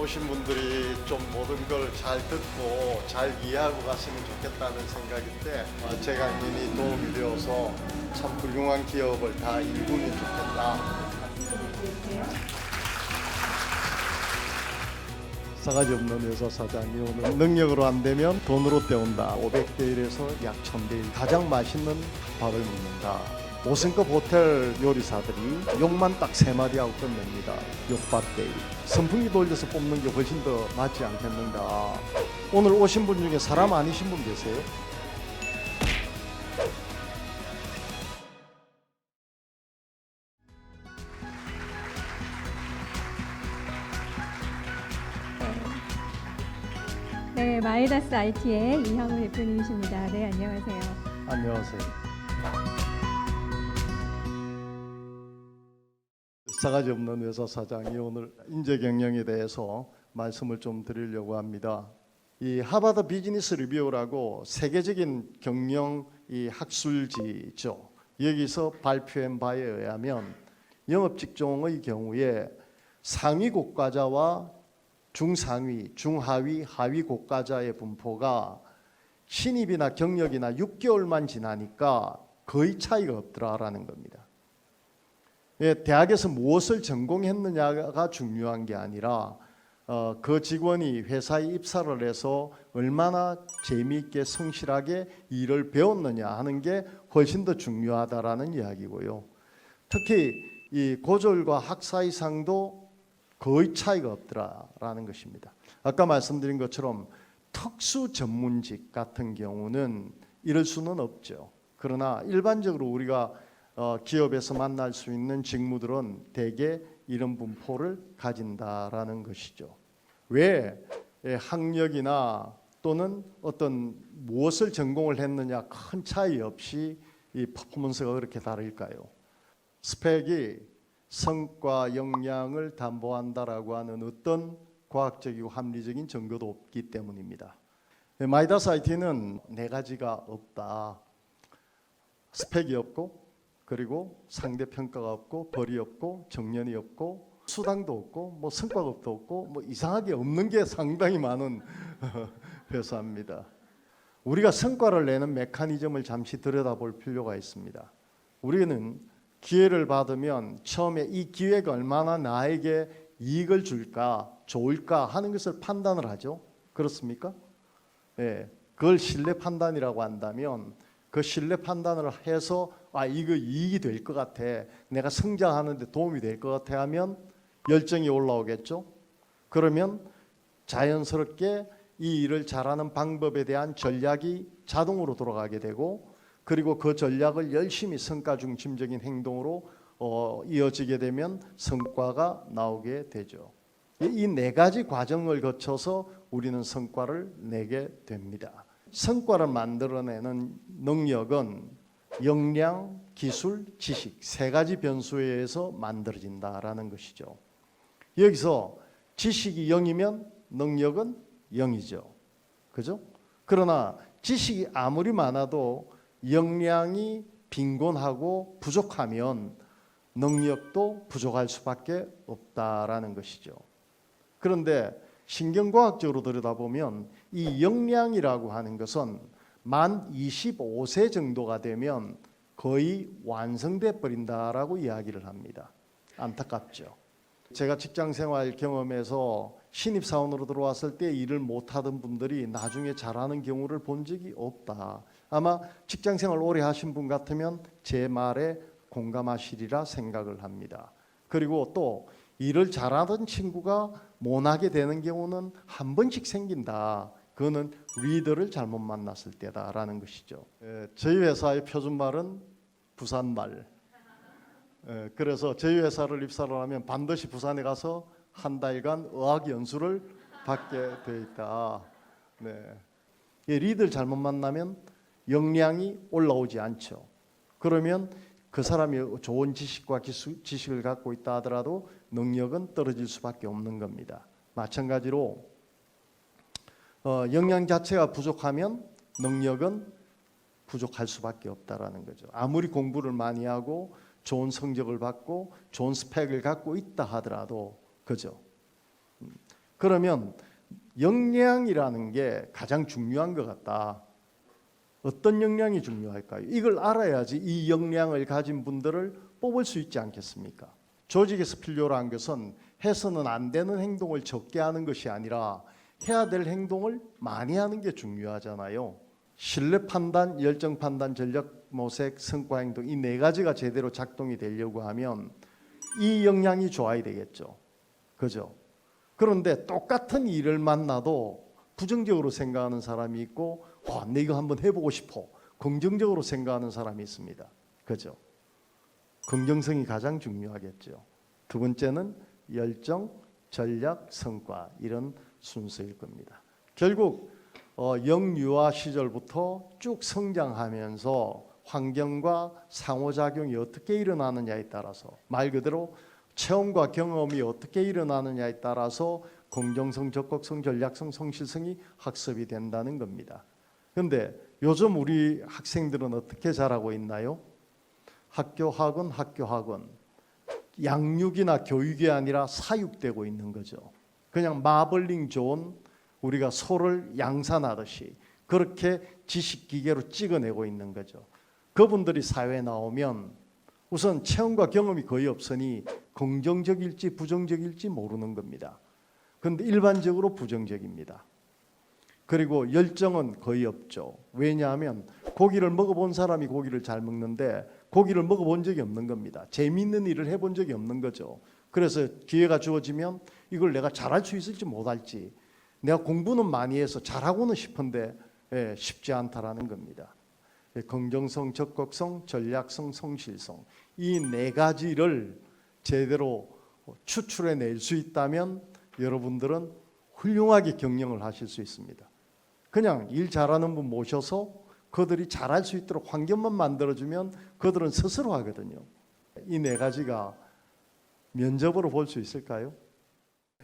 오신 분들이 좀 모든 걸 잘 듣고 잘 이해하고 갔으면 좋겠다는 생각인데 제 강연이 도움이 되어서 참 훌륭한 기업을 다 이루면 좋겠다. 싸가지 없는 회사 사장이 오늘 능력으로 안 되면 돈으로 때운다. 500대 1에서 약 1000대 1. 가장 맛있는 밥을 먹는다. 5성급 호텔 요리사들이 욕만 딱 3마디 하고 끝냅니다. 욕밥 대 1. 선풍기 돌려서 뽑는 게 훨씬 더 낫지 않겠는가. 오늘 오신 분 중에 사람 아니신 분 계세요? 네, 마이다스 IT의 이형우 대표님이십니다. 네, 안녕하세요. 안녕하세요. 싸가지 없는 회사 사장이 오늘 인재 경영에 대해서 말씀을 좀 드리려고 합니다. 이 하버드 비즈니스 리뷰라고 세계적인 경영 이 학술지죠. 여기서 발표한 바에 의하면 영업 직종의 경우에 상위 고과자와 중상위, 중하위, 하위 고과자의 분포가 신입이나 경력이나 6개월만 지나니까 거의 차이가 없더라라는 겁니다. 대학에서 무엇을 전공했느냐가 중요한 게 아니라 그 직원이 회사에 입사를 해서 얼마나 재미있게 성실하게 일을 배웠느냐 하는 게 훨씬 더 중요하다라는 이야기고요. 특히 이 고졸과 학사 이상도 거의 차이가 없더라라는 것입니다. 아까 말씀드린 것처럼 특수 전문직 같은 경우는 이럴 수는 없죠. 그러나 일반적으로 우리가 기업에서 만날 수 있는 직무들은 대개 이런 분포를 가진다라는 것이죠. 왜 학력이나 또는 어떤 무엇을 전공을 했느냐 큰 차이 없이 이 퍼포먼스가 그렇게 다를까요? 스펙이 성과 역량을 담보한다라고 하는 어떤 과학적이고 합리적인 증거도 없기 때문입니다. 마이다스 IT는 네 가지가 없다. 스펙이 없고, 그리고 상대평가가 없고, 벌이 없고, 정년이 없고, 수당도 없고, 뭐 성과급도 없고, 뭐 이상하게 없는 게 상당히 많은 회사입니다. 우리가 성과를 내는 메커니즘을 잠시 들여다볼 필요가 있습니다. 우리는 기회를 받으면 처음에 이 기회가 얼마나 나에게 이익을 줄까, 좋을까 하는 것을 판단을 하죠. 그렇습니까? 네, 그걸 신뢰 판단이라고 한다면 그 신뢰 판단을 해서 이거 이익이 될 것 같아, 내가 성장하는데 도움이 될 것 같아 하면 열정이 올라오겠죠. 그러면 자연스럽게 이 일을 잘하는 방법에 대한 전략이 자동으로 돌아가게 되고, 그리고 그 전략을 열심히 성과 중심적인 행동으로 이어지게 되면 성과가 나오게 되죠. 이 네 가지 과정을 거쳐서 우리는 성과를 내게 됩니다. 성과를 만들어내는 능력은 역량, 기술, 지식 세 가지 변수에 의해서 만들어진다라는 것이죠. 여기서 지식이 0이면 능력은 0이죠. 그죠? 그러나 지식이 아무리 많아도 역량이 빈곤하고 부족하면 능력도 부족할 수밖에 없다라는 것이죠. 그런데 신경과학적으로 들여다보면 이 역량이라고 하는 것은 만 25세 정도가 되면 거의 완성돼 버린다라고 이야기를 합니다. 안타깝죠. 제가 직장생활 경험에서 신입사원으로 들어왔을 때 일을 못하던 분들이 나중에 잘하는 경우를 본 적이 없다. 아마 직장생활 오래 하신 분 같으면 제 말에 공감하시리라 생각을 합니다. 그리고 또 일을 잘하던 친구가 못하게 되는 경우는 한 번씩 생긴다. 그거는 리더를 잘못 만났을 때다라는 것이죠. 저희 회사의 표준말은 부산말. 그래서 저희 회사를 입사를 하면 반드시 부산에 가서 한 달간 어학 연수를 받게 돼 있다. 네. 리더를 잘못 만나면 역량이 올라오지 않죠. 그러면 그 사람이 좋은 지식과 지식을 갖고 있다 하더라도 능력은 떨어질 수밖에 없는 겁니다. 마찬가지로 역량 자체가 부족하면 능력은 부족할 수밖에 없다라는 거죠. 아무리 공부를 많이 하고 좋은 성적을 받고 좋은 스펙을 갖고 있다 하더라도 그죠. 그러면 역량이라는 게 가장 중요한 것 같다. 어떤 역량이 중요할까요? 이걸 알아야지 이 역량을 가진 분들을 뽑을 수 있지 않겠습니까? 조직에서 필요로 한 것은 해서는 안 되는 행동을 적게 하는 것이 아니라 해야 될 행동을 많이 하는 게 중요하잖아요. 신뢰 판단, 열정 판단, 전략 모색, 성과 행동 이 네 가지가 제대로 작동이 되려고 하면 이 역량이 좋아야 되겠죠. 그죠? 그런데 똑같은 일을 만나도 부정적으로 생각하는 사람이 있고 내가 이거 한번 해보고 싶어. 긍정적으로 생각하는 사람이 있습니다. 그죠? 긍정성이 가장 중요하겠죠. 두 번째는 열정, 전략, 성과 이런 순서일 겁니다. 결국 영유아 시절부터 쭉 성장하면서 환경과 상호작용이 어떻게 일어나느냐에 따라서 말 그대로 체험과 경험이 어떻게 일어나느냐에 따라서 긍정성, 적극성, 전략성, 성실성이 학습이 된다는 겁니다. 그런데 요즘 우리 학생들은 어떻게 자라고 있나요? 학교 학원 양육이나 교육이 아니라 사육되고 있는 거죠. 그냥 마블링 존 우리가 소를 양산하듯이 그렇게 지식 기계로 찍어내고 있는 거죠. 그분들이 사회에 나오면 우선 체험과 경험이 거의 없으니 긍정적일지 부정적일지 모르는 겁니다. 그런데 일반적으로 부정적입니다. 그리고 열정은 거의 없죠. 왜냐하면 고기를 먹어본 사람이 고기를 잘 먹는데 고기를 먹어본 적이 없는 겁니다. 재미있는 일을 해본 적이 없는 거죠. 그래서 기회가 주어지면 이걸 내가 잘할 수 있을지 못할지 내가 공부는 많이 해서 잘하고는 싶은데 쉽지 않다라는 겁니다. 긍정성, 적극성, 전략성, 성실성 이 네 가지를 제대로 추출해낼 수 있다면 여러분들은 훌륭하게 경영을 하실 수 있습니다. 그냥 일 잘하는 분 모셔서 그들이 잘할 수 있도록 환경만 만들어주면 그들은 스스로 하거든요. 이 네 가지가 면접으로 볼 수 있을까요?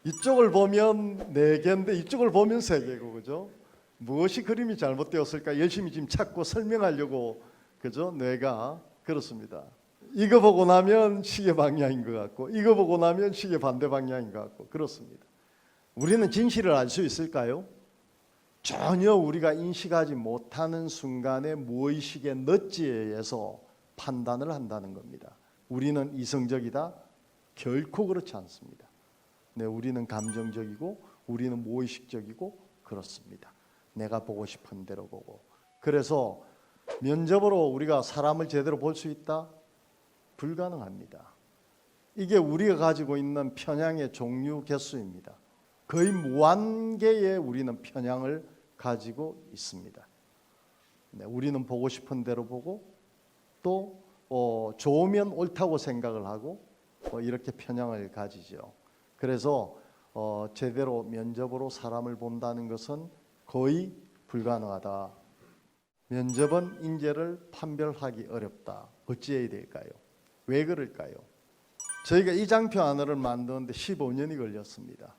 이쪽을 보면 네 개인데 이쪽을 보면 세 개고 그죠? 무엇이 그림이 잘못되었을까 열심히 지금 찾고 설명하려고 그죠? 뇌가 그렇습니다. 이거 보고 나면 시계 방향인 것 같고 이거 보고 나면 시계 반대 방향인 것 같고 그렇습니다. 우리는 진실을 알 수 있을까요? 전혀 우리가 인식하지 못하는 순간에 무의식의 넛지에 의해서 판단을 한다는 겁니다. 우리는 이성적이다? 결코 그렇지 않습니다. 네, 우리는 감정적이고 우리는 무의식적이고 그렇습니다. 내가 보고 싶은 대로 보고. 그래서 면접으로 우리가 사람을 제대로 볼 수 있다? 불가능합니다. 이게 우리가 가지고 있는 편향의 종류 개수입니다. 거의 무한계의 우리는 편향을 가지고 있습니다. 네, 우리는 보고 싶은 대로 보고 또 좋으면 옳다고 생각을 하고 이렇게 편향을 가지죠. 그래서 제대로 면접으로 사람을 본다는 것은 거의 불가능하다. 면접은 인재를 판별하기 어렵다. 어찌해야 될까요? 왜 그럴까요? 저희가 이 장표 하나를 만드는데 15년이 걸렸습니다.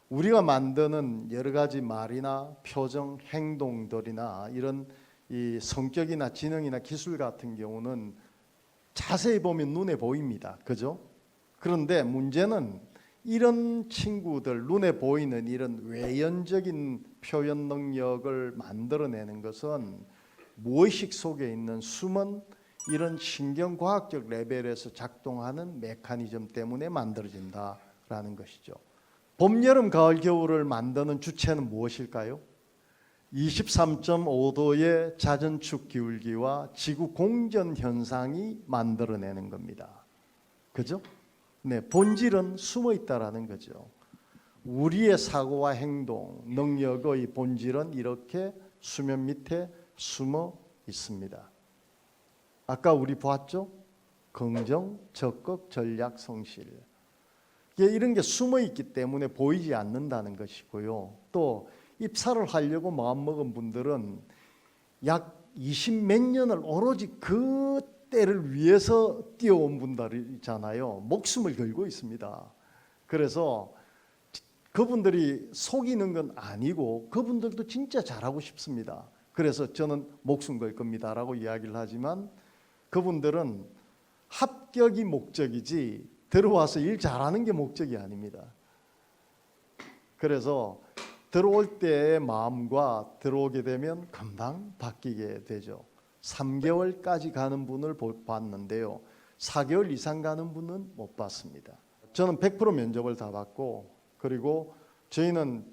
우리가 만드는 여러 가지 말이나 표정, 행동들이나 이런 이 성격이나 지능이나 기술 같은 경우는 자세히 보면 눈에 보입니다. 그죠? 그런데 문제는 이런 친구들 눈에 보이는 이런 외연적인 표현 능력을 만들어내는 것은 무의식 속에 있는 숨은 이런 신경과학적 레벨에서 작동하는 메커니즘 때문에 만들어진다라는 것이죠. 봄, 여름, 가을, 겨울을 만드는 주체는 무엇일까요? 23.5도의 자전축 기울기와 지구 공전 현상이 만들어내는 겁니다. 그죠? 네, 본질은 숨어 있다라는 거죠. 우리의 사고와 행동, 능력의 본질은 이렇게 수면 밑에 숨어 있습니다. 아까 우리 봤죠? 긍정, 적극, 전략, 성실. 이런 게 숨어 있기 때문에 보이지 않는다는 것이고요. 또 입사를 하려고 마음먹은 분들은 약 20 몇 년을 오로지 그 때를 위해서 뛰어온 분들이 있잖아요. 목숨을 걸고 있습니다. 그래서 그분들이 속이는 건 아니고 그분들도 진짜 잘하고 싶습니다. 그래서 저는 목숨 걸 겁니다라고 이야기를 하지만 그분들은 합격이 목적이지 들어와서 일 잘하는 게 목적이 아닙니다. 그래서 들어올 때의 마음과 들어오게 되면 금방 바뀌게 되죠. 3개월까지 가는 분을 봤는데요. 4개월 이상 가는 분은 못 봤습니다. 저는 100% 면접을 다 받고, 그리고 저희는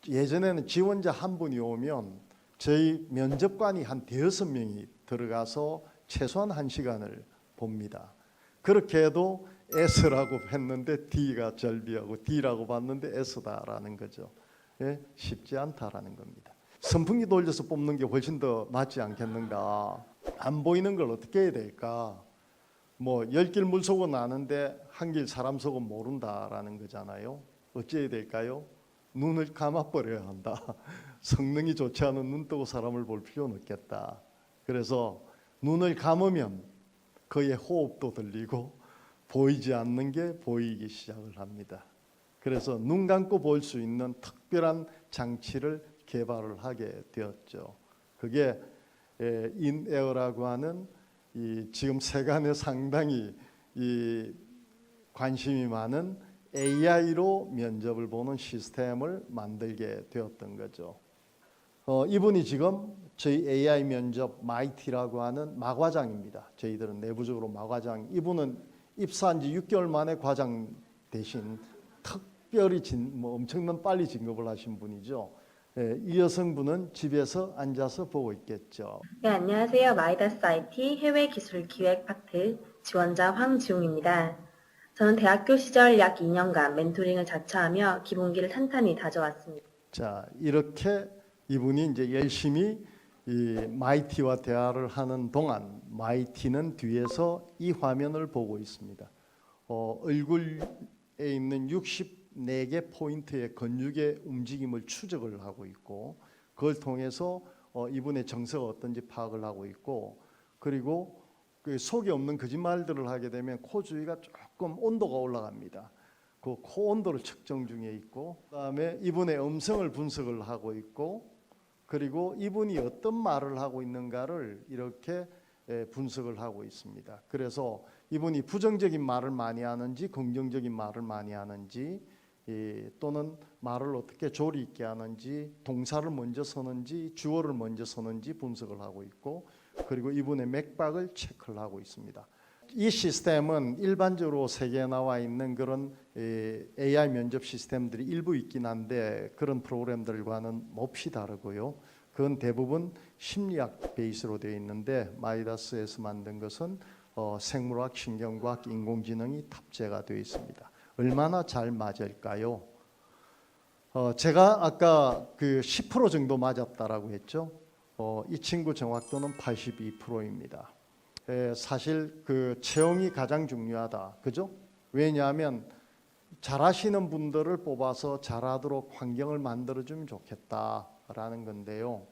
예전에는 지원자 한 분이 오면 저희 면접관이 한 5명이 들어가서 최소한 1시간을 봅니다. 그렇게 해도 S라고 했는데 D가 절비하고 D라고 봤는데 S다라는 거죠. 예? 쉽지 않다라는 겁니다. 선풍기 돌려서 뽑는 게 훨씬 더 낫지 않겠는가. 안 보이는 걸 어떻게 해야 될까. 뭐 10길 물속은 아는데 한 길 사람 속은 모른다라는 거잖아요. 어찌해야 될까요? 눈을 감아버려야 한다. 성능이 좋지 않은 눈 뜨고 사람을 볼 필요는 없겠다. 그래서 눈을 감으면 그의 호흡도 들리고 보이지 않는 게 보이기 시작을 합니다. 그래서 눈 감고 볼 수 있는 특별한 장치를 개발을 하게 되었죠. 그게 인에어라고 하는 지금 세간에 상당히 관심이 많은 AI로 면접을 보는 시스템을 만들게 되었던 거죠. 이분이 지금 저희 AI 면접 마이티라고 하는 마과장입니다. 저희들은 내부적으로 마과장. 이분은 입사한 지 6개월 만에 과장 대신 특별히 엄청난 빨리 진급을 하신 분이죠. 이 여성분은 집에서 앉아서 보고 있겠죠. 네, 안녕하세요. 마이다스 IT 해외기술기획 파트 지원자 황지웅입니다. 저는 대학교 시절 약 2년간 멘토링을 자처하며 기본기를 탄탄히 다져왔습니다. 자, 이렇게 이분이 이제 열심히 이 마이티와 대화를 하는 동안 마이티는 뒤에서 이 화면을 보고 있습니다. 얼굴에 있는 64개 포인트의 근육의 움직임을 추적을 하고 있고, 그걸 통해서 이분의 정서가 어떤지 파악을 하고 있고, 그리고 그 속에 없는 거짓말들을 하게 되면 코 주위가 조금 온도가 올라갑니다. 그 코 온도를 측정 중에 있고, 그다음에 이분의 음성을 분석을 하고 있고, 그리고 이분이 어떤 말을 하고 있는가를 이렇게 분석을 하고 있습니다. 그래서 이분이 부정적인 말을 많이 하는지 긍정적인 말을 많이 하는지, 또는 말을 어떻게 조리 있게 하는지, 동사를 먼저 쓰는지 주어를 먼저 쓰는지 분석을 하고 있고, 그리고 이분의 맥박을 체크를 하고 있습니다. 이 시스템은 일반적으로 세계에 나와 있는 그런 AI 면접 시스템들이 일부 있긴 한데 그런 프로그램들과는 몹시 다르고요. 그건 대부분 심리학 베이스로 되어 있는데 마이다스에서 만든 것은 생물학, 신경과학, 인공지능이 탑재가 되어 있습니다. 얼마나 잘 맞을까요? 제가 아까 그 10% 정도 맞았다라고 했죠. 이 친구 정확도는 82%입니다. 사실 그 채용이 가장 중요하다, 그죠? 왜냐하면 잘하시는 분들을 뽑아서 잘하도록 환경을 만들어주면 좋겠다라는 건데요.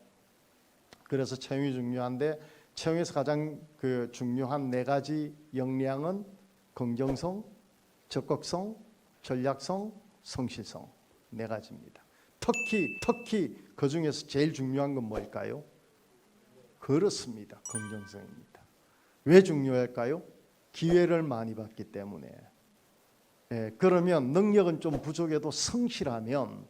그래서 채용이 중요한데 채용에서 가장 그 중요한 4가지 역량은 긍정성, 적극성, 전략성, 성실성 4가지입니다. 특히 그 중에서 제일 중요한 건 뭘까요? 그렇습니다. 긍정성입니다. 왜 중요할까요? 기회를 많이 받기 때문에. 그러면 능력은 좀 부족해도 성실하면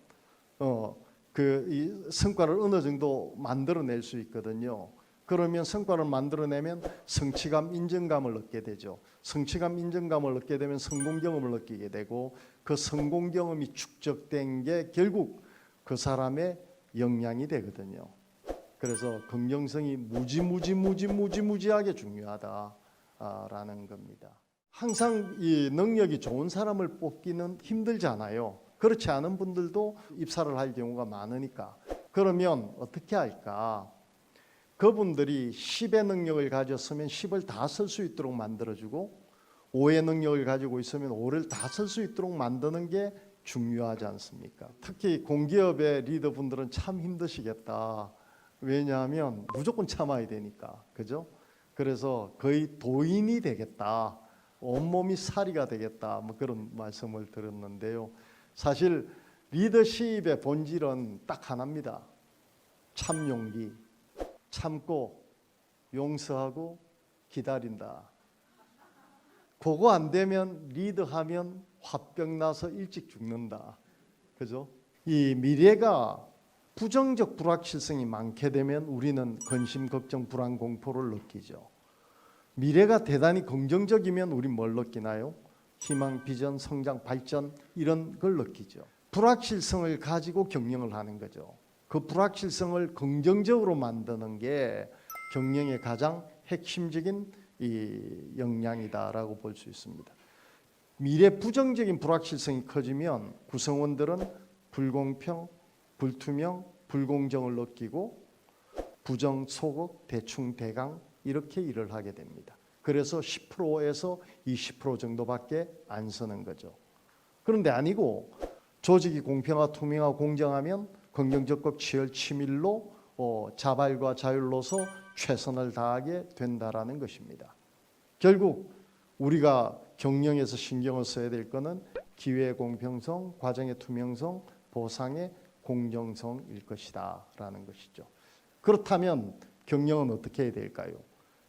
이 성과를 어느 정도 만들어낼 수 있거든요. 그러면 성과를 만들어내면 성취감, 인정감을 얻게 되죠. 성취감, 인정감을 얻게 되면 성공 경험을 느끼게 되고, 그 성공 경험이 축적된 게 결국 그 사람의 역량이 되거든요. 그래서 긍정성이 무지무지하게 중요하다라는 겁니다. 항상 이 능력이 좋은 사람을 뽑기는 힘들잖아요. 그렇지 않은 분들도 입사를 할 경우가 많으니까. 그러면 어떻게 할까? 그분들이 10의 능력을 가졌으면 10을 다 쓸 수 있도록 만들어주고, 5의 능력을 가지고 있으면 5를 다 쓸 수 있도록 만드는 게 중요하지 않습니까? 특히 공기업의 리더분들은 참 힘드시겠다. 왜냐하면 무조건 참아야 되니까, 그죠? 그래서 거의 도인이 되겠다, 온몸이 사리가 되겠다, 뭐 그런 말씀을 들었는데요. 사실 리더십의 본질은 딱 하나입니다. 참 용기, 참고 용서하고 기다린다. 그거 안 되면 리더하면 화병 나서 일찍 죽는다, 그죠? 이 미래가 부정적 불확실성이 많게 되면 우리는 근심, 걱정, 불안, 공포를 느끼죠. 미래가 대단히 긍정적이면 우리 뭘 느끼나요? 희망, 비전, 성장, 발전 이런 걸 느끼죠. 불확실성을 가지고 경영을 하는 거죠. 그 불확실성을 긍정적으로 만드는 게 경영의 가장 핵심적인 이 역량이다라고 볼 수 있습니다. 미래 부정적인 불확실성이 커지면 구성원들은 불공평, 불투명, 불공정을 느끼고 부정, 소극, 대충, 대강 이렇게 일을 하게 됩니다. 그래서 10%에서 20% 정도밖에 안 서는 거죠. 그런데 아니고 조직이 공평하고 투명하고 공정하면 긍정적극 치열 치밀로 자발과 자율로서 최선을 다하게 된다라는 것입니다. 결국 우리가 경영에서 신경을 써야 될 것은 기회의 공평성, 과정의 투명성, 보상의 공정성일 것이다 라는 것이죠. 그렇다면 경영은 어떻게 해야 될까요?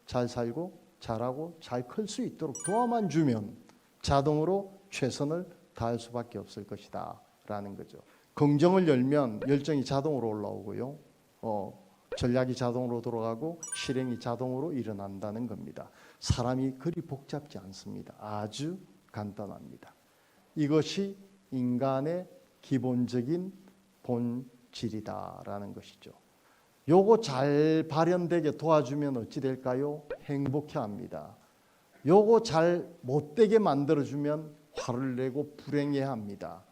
잘 살고 잘하고 잘 클 수 있도록 도와만 주면 자동으로 최선을 다할 수밖에 없을 것이다 라는 거죠. 긍정을 열면 열정이 자동으로 올라오고요. 전략이 자동으로 돌아가고 실행이 자동으로 일어난다는 겁니다. 사람이 그리 복잡지 않습니다. 아주 간단합니다. 이것이 인간의 기본적인 본질이다라는 것이죠. 요거 잘 발현되게 도와주면 어찌 될까요? 행복해합니다. 요거 잘 못되게 만들어주면 화를 내고 불행해합니다.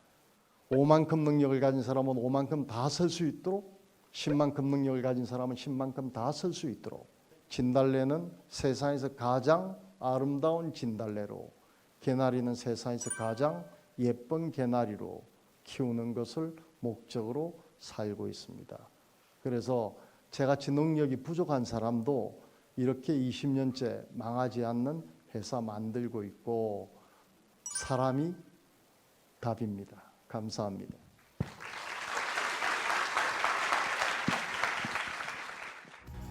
5만큼 능력을 가진 사람은 5만큼 다 쓸 수 있도록, 10만큼 능력을 가진 사람은 10만큼 다 쓸 수 있도록, 진달래는 세상에서 가장 아름다운 진달래로, 개나리는 세상에서 가장 예쁜 개나리로 키우는 것을 목적으로 살고 있습니다. 그래서 저같이 능력이 부족한 사람도 이렇게 20년째 망하지 않는 회사 만들고 있고, 사람이 답입니다. 감사합니다.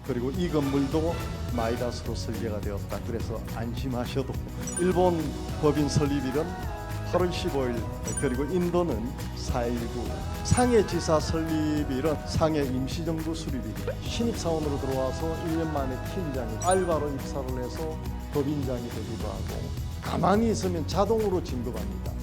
그리고 이 건물도 마이다스로 설계가 되었다. 그래서 안심하셔도 일본 법인 설립일은 8월 15일, 그리고 인도는 4.19, 상해 지사 설립일은 상해 임시정부 수립일입니다. 신입사원으로 들어와서 1년 만에 팀장이 알바로 입사를 해서 법인장이 되기도 하고, 가만히 있으면 자동으로 진급합니다.